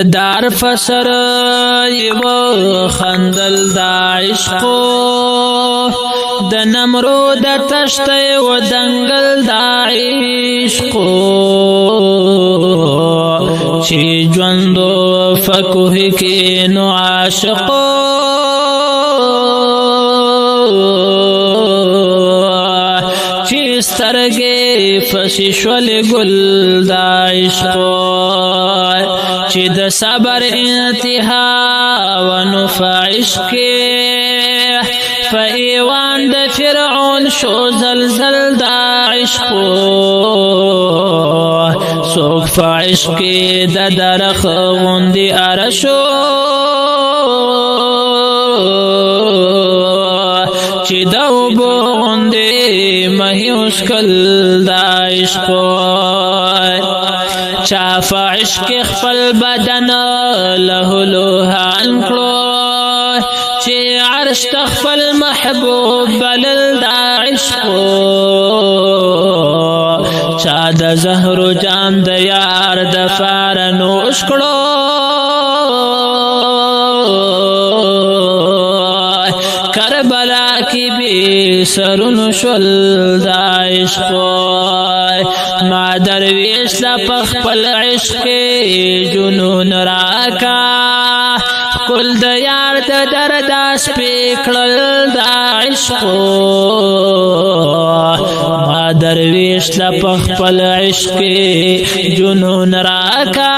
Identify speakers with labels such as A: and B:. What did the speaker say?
A: دار فسر یو خندل دا عشقو د نمرود تشت و دنگل دا عشقو چی جوندو فکوه کی نو عاشقو چی سترگی فششول گل دا عشقو چی د صبر انتہا و نفع عشقی فایوان د فرعون شو زلزل دا عشقو سوک فا عشقی د درخ غندی ارشو چی دو بو غندی مہیوس کل دا عشقو چاف عشق خپل بدن له لوهان کړو چې عرش تخفل محبوب بلل دا عشقو چا د زهر جام د یار د فار نوش کړو کربلا کی بی سرون شل دا عشقو ما درویش دا پخپل عشق جنون راکا کل دا یار دا درداس پیکڑل دا عشقو ما درویش دا پخپل عشق جنون راکا